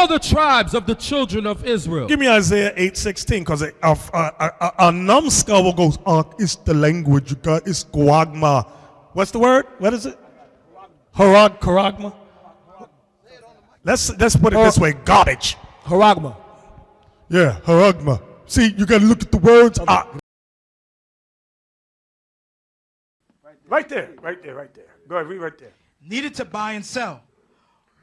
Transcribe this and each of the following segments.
all the tribes of the children of Israel. Give me Isaiah 8:16, because a numbskull goes, it's the language, you got, it's Charagma. What's the word? What is it? Charagma? Let's put it this way, garbage. Charagma. Yeah, Charagma. See, you got to look at the words. Right there. Go ahead, read right there. Needed to buy and sell.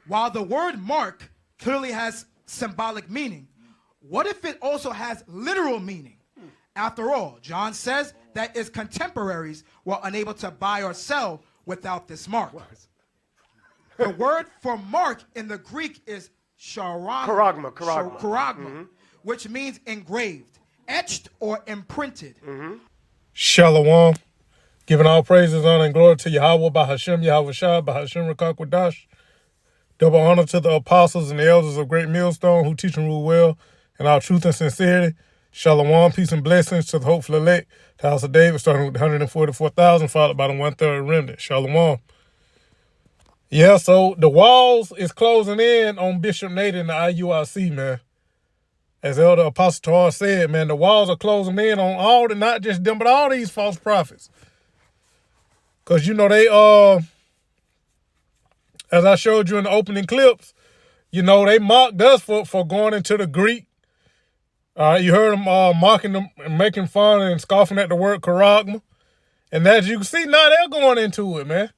While the word mark clearly has symbolic meaning, what if it also has literal meaning? After all, John says that his contemporaries were unable to buy or sell without this mark. The word for mark in the Greek is charagma, which means engraved, etched, or imprinted. Shalom. Giving all praises, honor, and glory to Yahweh, by Hashem, Yahweh Shah, by Hashem Rakakwadash. Double honor to the apostles and the elders of Great Millstone who teach and rule well in all truth and sincerity. Shalom, peace and blessings to the hopeful elect, the house of David, starting with 144,000, followed by the 1/3 remnant. Shalom. Yeah, so the walls is closing in on Bishop Nate and the IUIC, man. As Elder Apostle Tar said, man, the walls are closing in on all the, not just them, but all these false prophets. Because, you know, they, as I showed you in the opening clips, you know, they mocked us for going into the Greek. You heard them mocking them and making fun and scoffing at the word charagma. And as you can see, now they're going into it, man.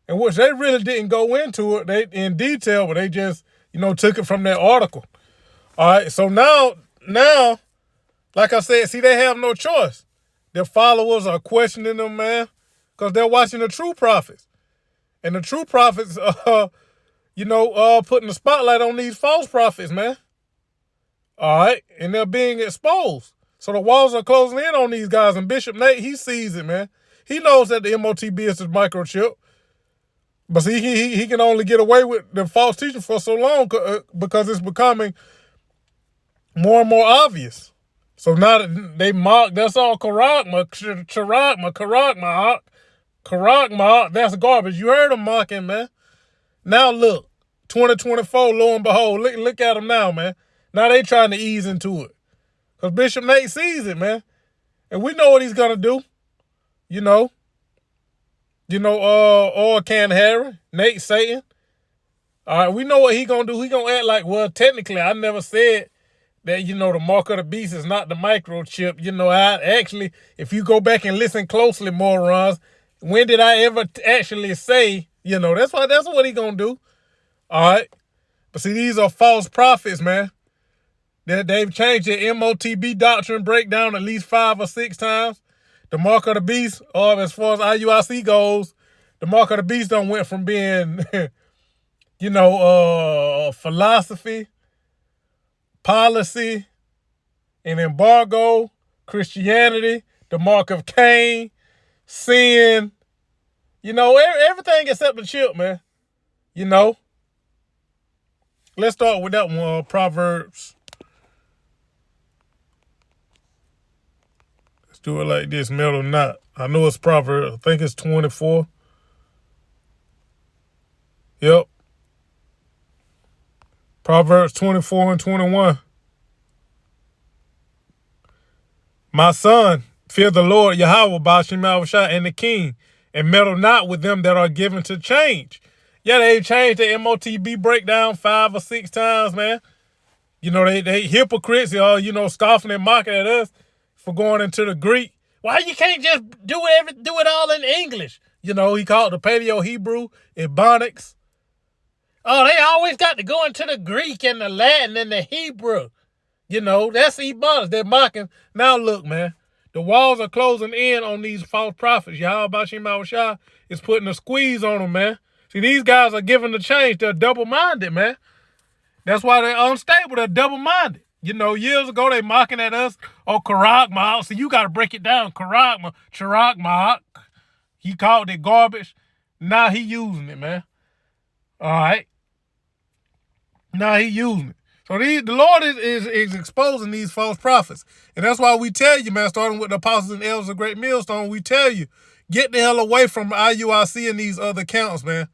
In which they really didn't go into it in detail, but they just, you know, took it from that article. All right, so now, like I said, see, they have no choice. Their followers are questioning them, man, because they're watching the true prophets. And the true prophets, putting the spotlight on these false prophets, man. All right, and they're being exposed. So the walls are closing in on these guys, and Bishop Nate, he sees it, man. He knows that the MOTB is his microchip. But see, he can only get away with the false teaching for so long because it's becoming more and more obvious. So now that they mock, that's all charagma, that's garbage. You heard them mocking, man. Now look, 2024, lo and behold, look at them now, man. Now they trying to ease into it. Because Bishop Nate sees it, man. And we know what he's going to do, or Can Harry, Nate Satan. All right, we know what he gonna do. He gonna act like, well, technically, I never said that, the mark of the beast is not the microchip. If you go back and listen closely, morons, when did I ever actually say, that's what he gonna do. All right. But see, these are false prophets, man. They've changed their MOTB doctrine breakdown at least 5 or 6 times. The mark of the beast, as far as IUIC goes, the mark of the beast done went from being, philosophy, policy, an embargo, Christianity, the mark of Cain, sin, everything except the chip, man. Let's start with that one, Proverbs. Do it like this, metal knot. I know it's Proverbs. I think it's 24. Yep. Proverbs 24 and 21. My son, fear the Lord, Yahweh, Bashim Yahushua, and the king, and meddle not with them that are given to change. Yeah, they changed the MOTB breakdown 5 or 6 times, man. They hypocrites, scoffing and mocking at us for going into the Greek. Why you can't just do it all in English? He called the Paleo Hebrew, Ebonics. Oh, they always got to go into the Greek and the Latin and the Hebrew. That's Ebonics. They're mocking. Now look, man, the walls are closing in on these false prophets. Yahweh Bashim Yahushua is putting a squeeze on them, man. See, these guys are giving the change. They're double-minded, man. That's why they're unstable. They're double-minded. Years ago, they mocking at us, charagma. So you got to break it down. Charagma. He called it garbage. Now he using it, man. All right. Now he using it. So the Lord is exposing these false prophets. And that's why we tell you, man, starting with the apostles and elders of Great Millstone, we tell you, get the hell away from IUIC and these other accounts, man.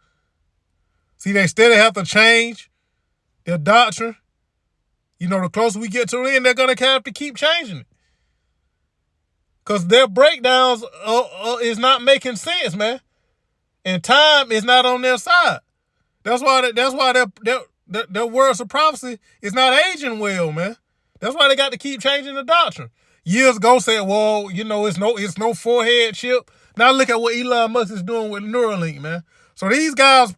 See, they still have to change. their doctrine, the closer we get to the end, they're going to have to keep changing it. Because their breakdowns is not making sense, man. And time is not on their side. That's why their words of prophecy is not aging well, man. That's why they got to keep changing the doctrine. Years ago said, well, it's no forehead chip. Now look at what Elon Musk is doing with Neuralink, man. So these guys'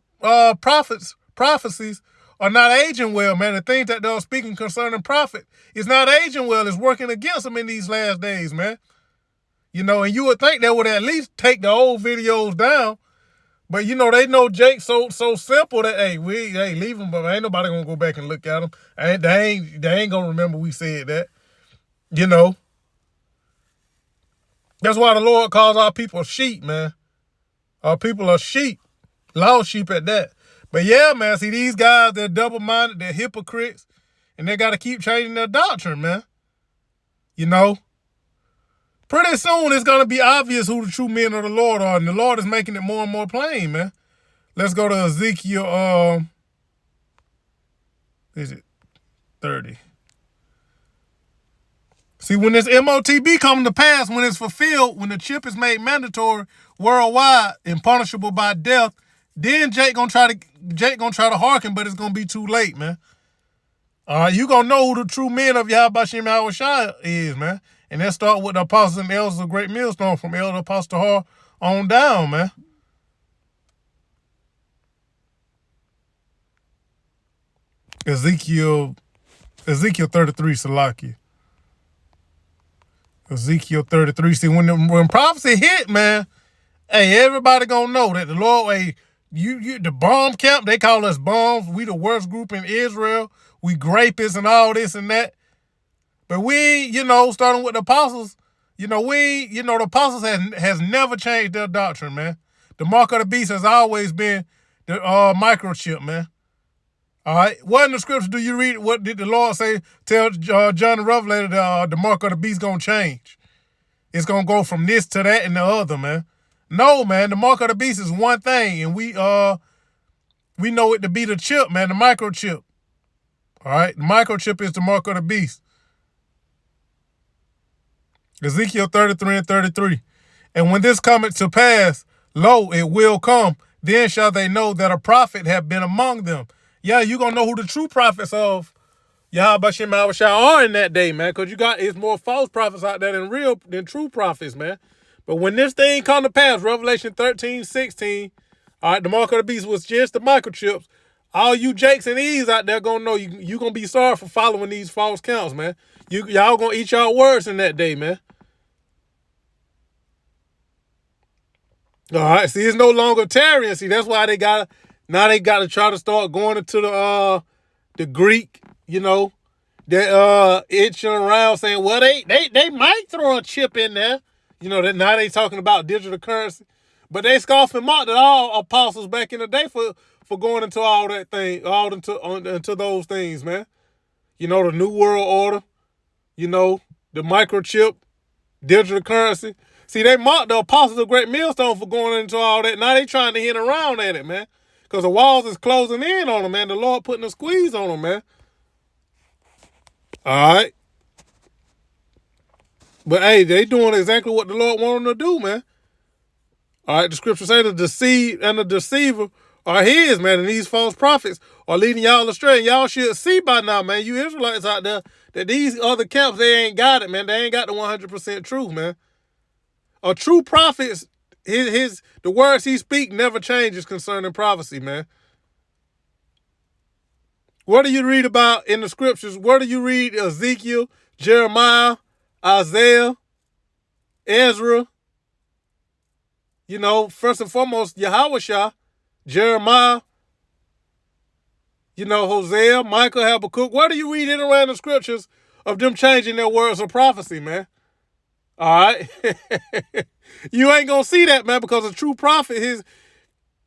prophecies are not aging well, man. The things that they're speaking concerning prophet is not aging well. It's working against them in these last days, man. And you would think they would at least take the old videos down. But, they know Jake so simple that, hey, leave them, but ain't nobody going to go back and look at them. They ain't going to remember we said that. That's why the Lord calls our people sheep, man. Our people are sheep. Lost sheep at that. But yeah, man, see, these guys, they're double-minded, they're hypocrites, and they got to keep changing their doctrine, man. Pretty soon it's going to be obvious who the true men of the Lord are, and the Lord is making it more and more plain, man. Let's go to Ezekiel, is it 30? See, when this MOTB comes to pass, when it's fulfilled, when the chip is made mandatory worldwide and punishable by death, then Jake gonna try to hearken, but it's gonna be too late, man. You gonna know who the true men of Yahweh Shem Yahushua is, man. And let's start with the apostles and elders of Great Millstone, from Elder Apostle Har on down, man. Ezekiel 33, Salakia. Ezekiel 33. See, when prophecy hit, man, hey, everybody gonna know that the Lord, hey, you the bomb camp, they call us bombs. We the worst group in Israel. We grapists and all this and that. But we, starting with the apostles, the apostles has never changed their doctrine, man. The mark of the beast has always been the microchip, man. All right. What in the scripture do you read? What did the Lord say? Tell John the Revelator the mark of the beast gonna change. It's gonna go from this to that and the other, man. No, man. The mark of the beast is one thing, and we know it to be the chip, man. The microchip. All right. The microchip is the mark of the beast. Ezekiel 33 and 33. And when this cometh to pass, lo, it will come. Then shall they know that a prophet have been among them. Yeah, you gonna know who the true prophets of Yahweh Shem Yahushua are in that day, man. Because it's more false prophets out there than true prophets, man. But when this thing come to pass, Revelation 13:16, all right, the mark of the beast was just the microchips. All you Jakes and Eves out there gonna know you gonna be sorry for following these false counts, man. Y'all gonna eat y'all words in that day, man. All right, see, it's no longer tarrying. See, that's why they got to try to start going into the Greek, they're itching around saying, well, they might throw a chip in there. That now they talking about digital currency. But they scoffed and mocked at all apostles back in the day for going into all that thing, into those things, man. The New World Order, the microchip, digital currency. See, they mocked the apostles of Great Millstone for going into all that. Now they trying to hit around at it, man. Because the walls is closing in on them, man. The Lord putting a squeeze on them, man. All right. But, hey, they doing exactly what the Lord wanted them to do, man. All right, the scripture say the deceived and the deceiver are his, man. And these false prophets are leading y'all astray. And y'all should see by now, man, you Israelites out there, that these other camps, they ain't got it, man. They ain't got the 100% truth, man. A true prophet, the words he speak never changes concerning prophecy, man. What do you read about in the scriptures? Where do you read Ezekiel, Jeremiah, Isaiah, Ezra? First and foremost, Yahushua, Jeremiah, Hosea, Michael, Habakkuk. Where do you read in around the scriptures of them changing their words of prophecy, man? All right. You ain't going to see that, man, because a true prophet,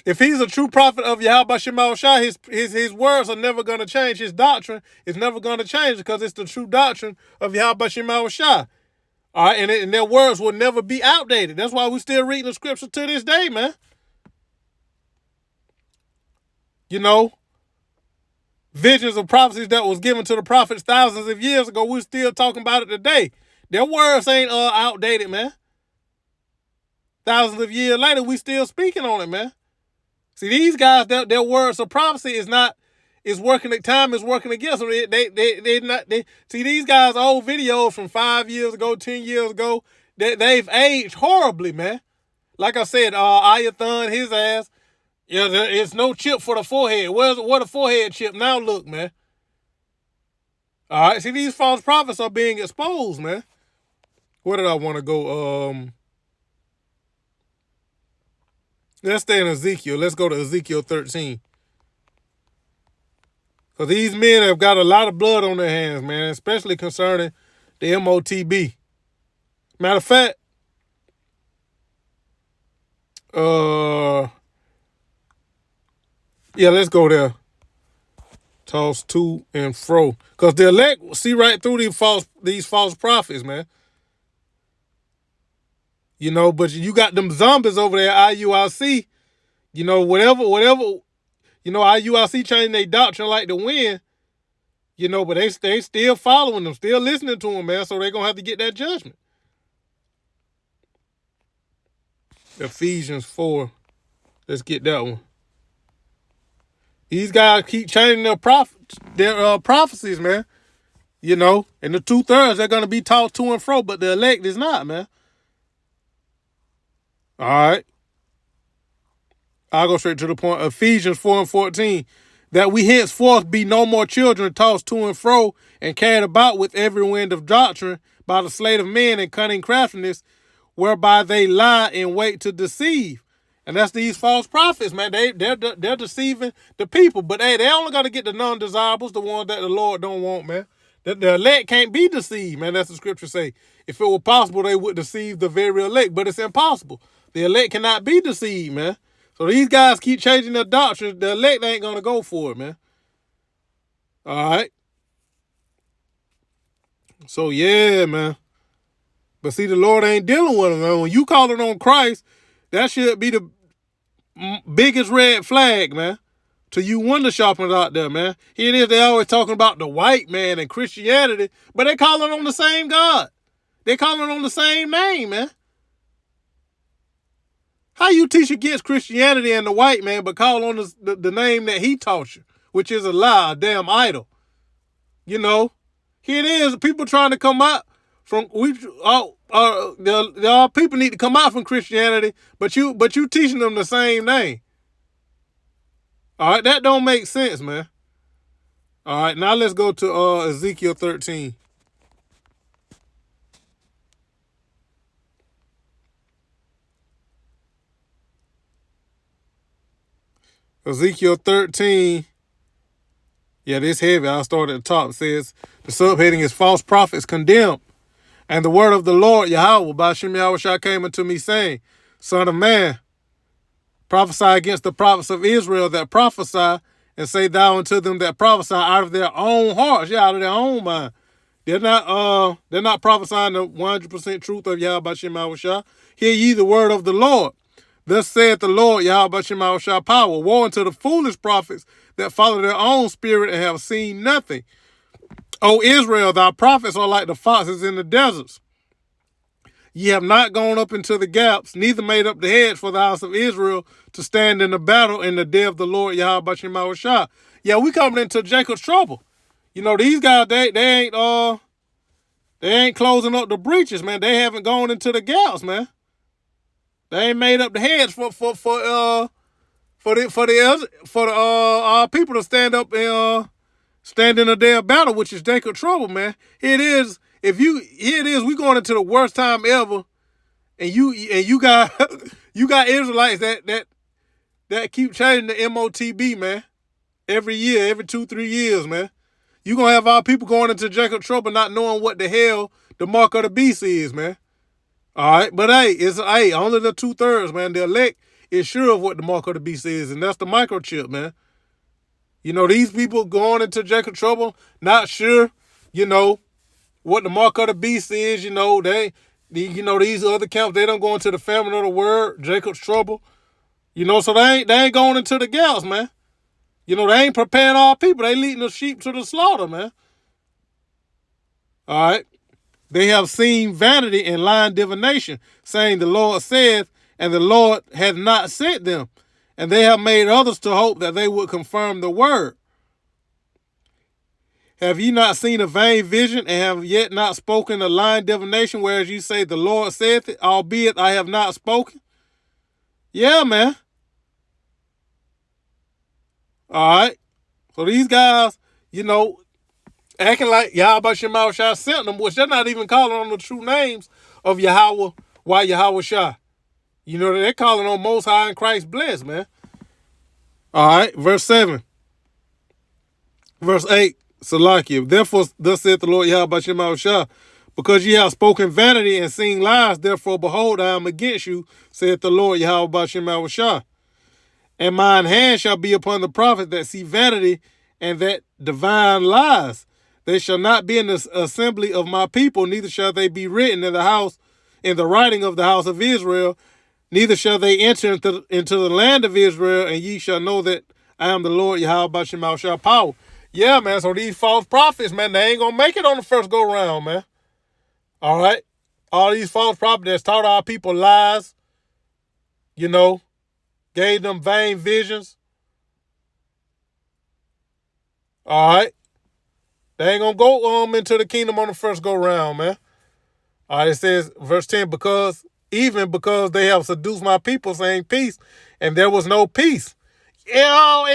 if he's a true prophet of Yahweh Shem Yahushua, his words are never going to change. His doctrine is never going to change because it's the true doctrine of Yahweh Shem Yahushua. All right, and their words will never be outdated. That's why we're still reading the scripture to this day, man. visions of prophecies that was given to the prophets thousands of years ago. We're still talking about it today. Their words ain't outdated, man. Thousands of years later, we still speaking on it, man. See, these guys, their words of prophecy is working. Time is working against them. See, these guys' old videos from 5 years ago, 10 years ago, they've aged horribly, man. Like I said, Ayathon, his ass, yeah, it's no chip for the forehead. Where the forehead chip now look, man? All right, see, these false prophets are being exposed, man. Where did I want to go? Let's stay in Ezekiel. Let's go to Ezekiel 13. Because these men have got a lot of blood on their hands, man, especially concerning the MOTB. Matter of fact, yeah, let's go there. Toss to and fro. Because the elect see right through these false prophets, man. You know, but you got them zombies over there, IUIC. You know, whatever, you know, IUIC changing their doctrine like the wind. You know, but they still following them, still listening to them, man. So they're going to have to get that judgment. Ephesians 4. Let's get that one. These guys keep changing their prophecies, man. You know, and the 2/3, they're going to be tossed to and fro, but the elect is not, man. All right. I'll go straight to the point. Ephesians 4:14. That we henceforth be no more children tossed to and fro and carried about with every wind of doctrine by the sleight of men and cunning craftiness, whereby they lie in wait to deceive. And that's these false prophets, man. They're deceiving the people. But hey, they only got to get the non-desirables, the ones that the Lord don't want, man. The elect can't be deceived, man. That's the scripture say. If it were possible, they would deceive the very elect, but it's impossible. The elect cannot be deceived, man. So these guys keep changing their doctrine. The elect ain't going to go for it, man. All right. So, yeah, man. But see, the Lord ain't dealing with them, man. When you calling on Christ, that should be the biggest red flag, man. To you wonder shoppers out there, man. Here it is, they always talking about the white man and Christianity, but they calling on the same God. They calling on the same name, man. How you teach against Christianity and the white man, but call on the name that he taught you, which is a lie, a damn idol. You know, here it is, people trying to come out from, there are people need to come out from Christianity, but you teaching them the same name. All right, that don't make sense, man. All right, now let's go to Ezekiel 13. Ezekiel 13. Yeah, this heavy. I'll start at the top. It says, the subheading is False Prophets Condemned. And the word of the Lord, Yahweh, by Shem Yahushua, came unto me, saying, Son of man, prophesy against the prophets of Israel that prophesy, and say thou unto them that prophesy out of their own hearts, out of their own mind. They're not prophesying the 100% truth of Yahweh by Shem Yahushua. Hear ye the word of the Lord. Thus saith the Lord, Yahweh by Shem Yahushua power. Woe unto the foolish prophets that follow their own spirit and have seen nothing. O Israel, thy prophets are like the foxes in the deserts. Ye have not gone up into the gaps, neither made up the hedge for the house of Israel to stand in the battle in the day of the Lord Yahweh B'Shem Yahushua. Yeah, we coming into Jacob's trouble. You know, these guys, they ain't closing up the breaches, man. They haven't gone into the gaps, man. They ain't made up the hedge for our people to stand up and stand in a day of battle, which is Jacob's trouble, man. Here it is. We going into the worst time ever, and you got Israelites that keep changing the MOTB, man. Every year, every 2-3 years, man. You gonna have our people going into Jacob's trouble, not knowing what the hell the mark of the beast is, man. All right, but it's only the 2/3, man. The elect is sure of what the mark of the beast is, and that's the microchip, man. You know, these people going into Jacob's trouble, not sure, you know, what the mark of the beast is. You know, these other camps, they don't go into the famine of the word, Jacob's trouble. You know, so they ain't going into the gaps, man. You know, they ain't preparing all people. They leading the sheep to the slaughter, man. All right. They have seen vanity and lying divination, saying the Lord saith, and the Lord hath not sent them. And they have made others to hope that they would confirm the word. Have ye not seen a vain vision, and have yet not spoken a lying divination, whereas you say the Lord saith it, albeit I have not spoken? Yeah, man. All right. So these guys, you know, acting like Yahweh Shema Shah sent them, which they're not even calling on the true names of Yahweh, why Yahweh Shah. You know, they're calling on Most High and Christ blessed, man. All right, verse 7. Verse 8, Salakia. Therefore, thus saith the Lord Yahweh Shema Shah, because ye have spoken vanity and seen lies, therefore, behold, I am against you, saith the Lord Yahweh Shema Shah. And mine hand shall be upon the prophets that see vanity and that divine lies. They shall not be in the assembly of my people, neither shall they be written in the writing of the house of Israel, neither shall they enter into the land of Israel, and ye shall know that I am the Lord Yahweh Shema Shah power. Yeah, man, so these false prophets, man, they ain't gonna make it on the first go round, man. All right? All these false prophets that's taught our people lies, you know, gave them vain visions. All right? They ain't gonna go into the kingdom on the first go round, man. All right, it says, verse 10, because they have seduced my people, saying peace, and there was no peace. You know,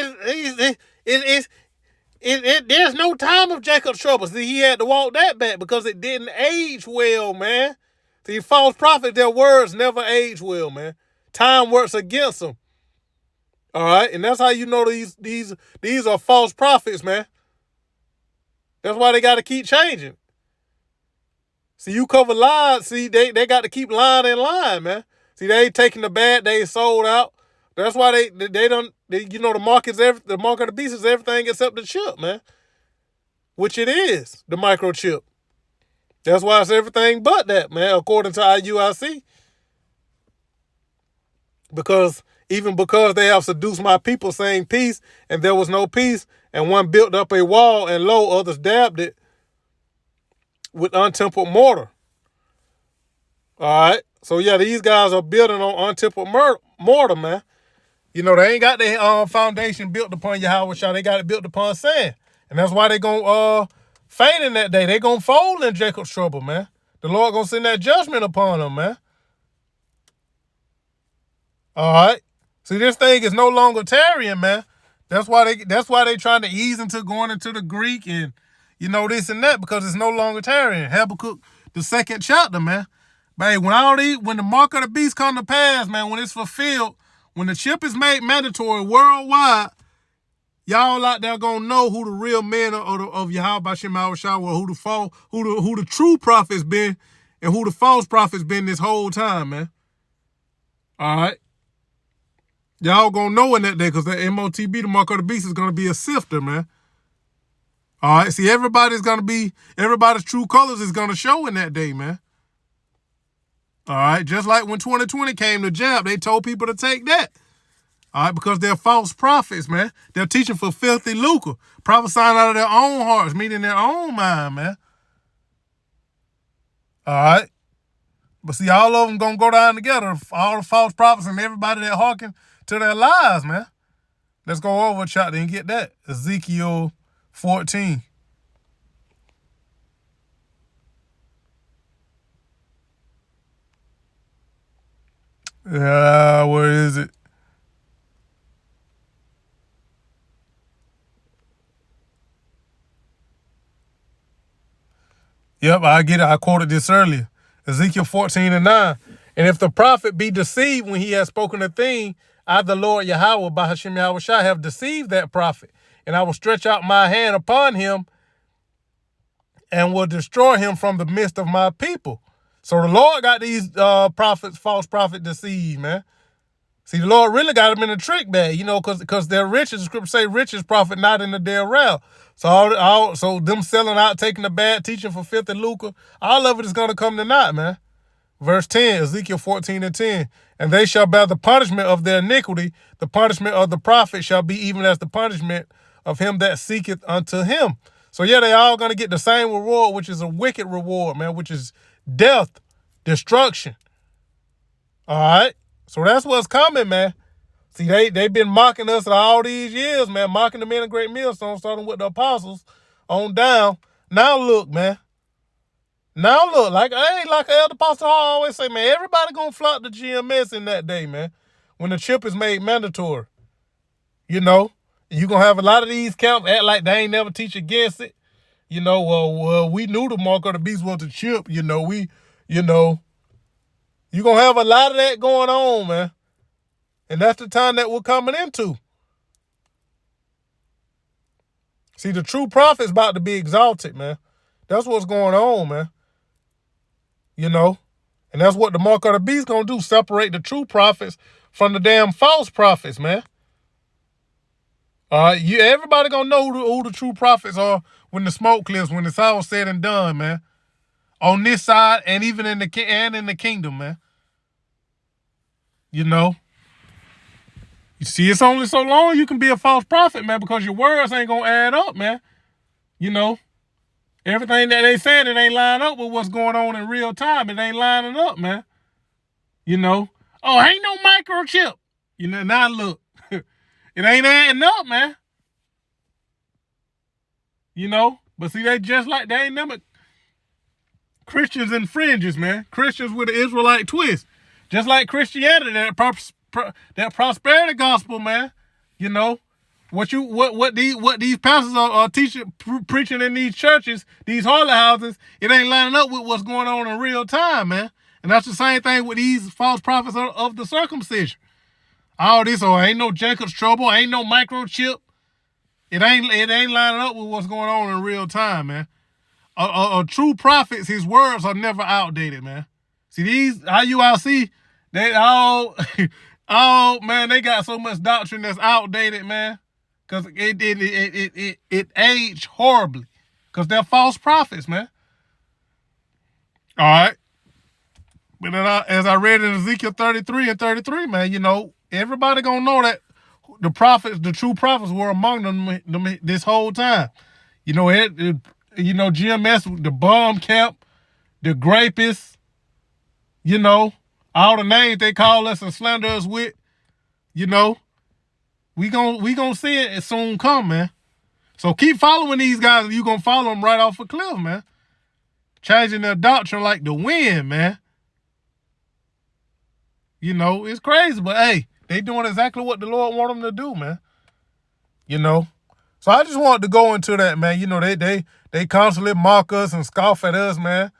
there's no time of Jacob's trouble. See, he had to walk that back because it didn't age well, man. See, false prophets, their words never age well, man. Time works against them. All right, and that's how you know these are false prophets, man. That's why they got to keep changing. See, you cover lies. See, they got to keep lying and lying, man. See, they ain't taking the bad days sold out. That's why you know, the mark of the beast is everything except the chip, man. Which it is, the microchip. That's why it's everything but that, man, according to IUIC. Because they have seduced my people, saying peace, and there was no peace, and one built up a wall, and lo, others dabbed it with untempered mortar. All right. So, yeah, these guys are building on untempered mortar, man. You know, they ain't got their foundation built upon Yahweh Shah. They got it built upon sand. And that's why they going to faint in that day. They going to fold in Jacob's trouble, man. The Lord going to send that judgment upon them, man. All right. See, this thing is no longer tarrying, man. That's why they trying to ease into going into the Greek and, you know, this and that, because it's no longer tarrying. Habakkuk, the 2nd chapter, man. Man, when the mark of the beast come to pass, man, when it's fulfilled, when the chip is made mandatory worldwide, y'all out there gonna know who the real men of Yahweh Shema Shah were, who the true prophets been, and who the false prophets been this whole time, man. All right. Y'all gonna know in that day, because that MOTB, the mark of the beast, is gonna be a sifter, man. All right. See, everybody's true colors is gonna show in that day, man. All right. Just like when 2020 came to jab, they told people to take that. All right. Because they're false prophets, man. They're teaching for filthy lucre, prophesying out of their own hearts, meaning their own mind, man. All right. But see, all of them gonna go down together. All the false prophets and everybody that hearken to their lies, man. Let's go over a chapter and get that. Ezekiel 14. Where is it? Yep, I get it. I quoted this earlier. Ezekiel 14:9. And if the prophet be deceived when he has spoken a thing, I, the Lord Yahweh, by Hashem Yahweh Shah, have deceived that prophet. And I will stretch out my hand upon him and will destroy him from the midst of my people. So the Lord got these false prophets deceived, man. See, the Lord really got them in a trick bag, you know, because they're riches. The scripture say riches profit not in the day of wrath. So so them selling out, taking the bad, teaching for filthy lucre, all of it is going to come to naught, man. Verse 10, Ezekiel 14:10. And they shall bear the punishment of their iniquity. The punishment of the prophet shall be even as the punishment of him that seeketh unto him. So yeah, they all going to get the same reward, which is a wicked reward, man, which is death, destruction. All right? So that's what's coming, man. See, they've been mocking us all these years, man, mocking the men of Great Millstone, starting with the apostles on down. Now look, man. Now look, like Elder Pastor Hall always say, man, everybody gonna flock to GMS in that day, man, when the chip is made mandatory. You know, you gonna have a lot of these camps act like they ain't never teach against it. You know, well, we knew the mark of the beast was the chip. You know, you gonna have a lot of that going on, man, and that's the time that we're coming into. See, the true prophet's about to be exalted, man. That's what's going on, man. You know, and that's what the mark of the beast gonna do, separate the true prophets from the damn false prophets, man. Everybody gonna know who the true prophets are when the smoke clears, when it's all said and done, man. On this side and even in the kingdom, man. You know, you see, it's only so long you can be a false prophet, man, because your words ain't gonna add up, man. You know. Everything that they saying, it ain't line up with what's going on in real time. It ain't lining up, man. You know. Oh, ain't no microchip. You know, now look. It ain't adding up, man. You know. But see, they just like, they ain't never Christians and fringes, man. Christians with an Israelite twist. Just like Christianity, that prosperity gospel, man. You know. What these pastors are teaching, preaching in these churches, these harlot houses, it ain't lining up with what's going on in real time, man. And that's the same thing with these false prophets of the circumcision. All this, ain't no Jacob's trouble, ain't no microchip. It ain't lining up with what's going on in real time, man. A true prophet, his words are never outdated, man. See, these IUIC, they all, man, they got so much doctrine that's outdated, man. Because it aged horribly. Because they're false prophets, man. All right. But then as I read in Ezekiel 33 and 33, man, you know, everybody going to know that the prophets, the true prophets were among them this whole time. You know, GMS, the bomb camp, the grapists, you know, all the names they call us and slander us with, you know. We gonna see it soon come, man. So keep following these guys, and you gonna follow them right off a cliff, man. Changing their doctrine like the wind, man. You know, it's crazy, but hey, they doing exactly what the Lord want them to do, man. You know. So I just wanted to go into that, man. You know, they constantly mock us and scoff at us, man.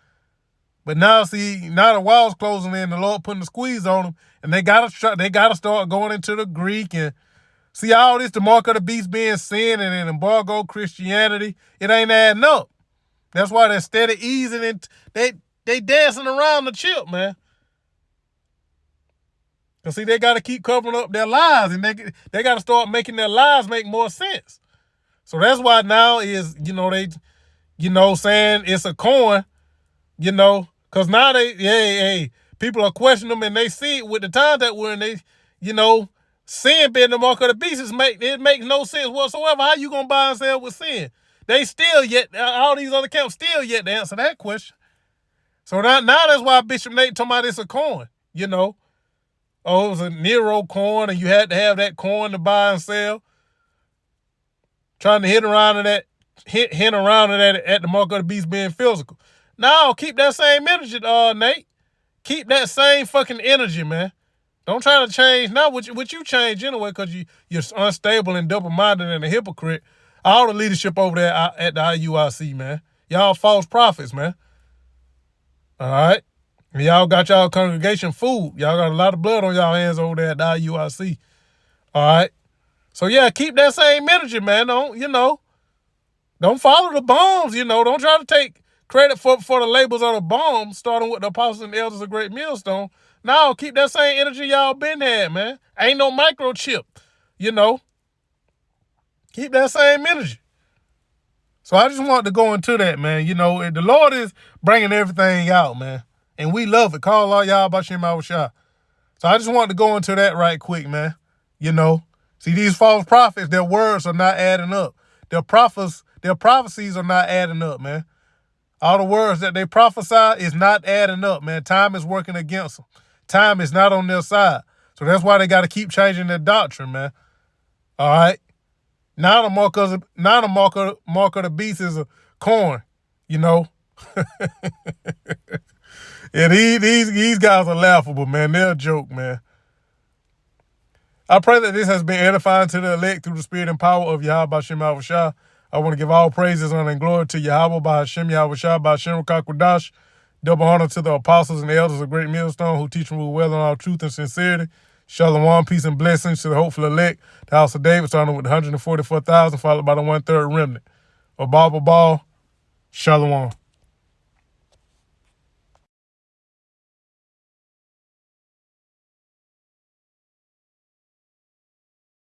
But now the wall's closing in, the Lord putting the squeeze on them, and they gotta start going into the Greek and see all this, the mark of the beast being sin and an embargo Christianity, it ain't adding up. That's why they're steady easing it. They dancing around the chip, man. Because see, they got to keep covering up their lies, and they got to start making their lies make more sense. So that's why now is, you know, they, you know, saying it's a coin, you know, because now people are questioning them, and they see it with the time that we're in, they, you know, sin being the mark of the beast, it makes no sense whatsoever. How you gonna buy and sell with sin? They still yet, all these other camps still yet to answer that question. So now that's why Bishop Nate talking about it's a coin, you know. Oh, it was a Nero coin, and you had to have that coin to buy and sell. Trying to hint around at the mark of the beast being physical. No, keep that same energy, Nate. Keep that same fucking energy, man. Don't try to change now. What you change anyway, because you're unstable and double-minded and a hypocrite. All the leadership over there at the IUIC, man. Y'all false prophets, man. All right? And y'all got y'all congregation food. Y'all got a lot of blood on y'all hands over there at the IUIC. All right? So, yeah, keep that same energy, man. Don't follow the bombs, you know. Don't try to take credit for the labels of the bombs, starting with the apostles and elders of Great Millstone. No, keep that same energy y'all been had, man. Ain't no microchip, you know. Keep that same energy. So I just wanted to go into that, man. You know, the Lord is bringing everything out, man. And we love it. Call all y'all Bashim Awashah. So I just wanted to go into that right quick, man. You know, see, these false prophets, their words are not adding up. Their prophecies are not adding up, man. All the words that they prophesy is not adding up, man. Time is working against them. Time is not on their side. So that's why they got to keep changing their doctrine, man. All right. Now the mark of the beast is a corn, you know. Yeah, these guys are laughable, man. They're a joke, man. I pray that this has been edifying to the elect through the spirit and power of Yahweh B'Shem Yahushua. I want to give all praises, honor, and glory to Yahweh B'Shem Yahushua, B'Shem Kakwadash. Double honor to the apostles and the elders of Great Millstone who teach and rule well in all truth and sincerity. Shalom, peace and blessings to the hopeful elect. The house of David starting with 144,000, followed by the 1/3 remnant. Ball, Shalom.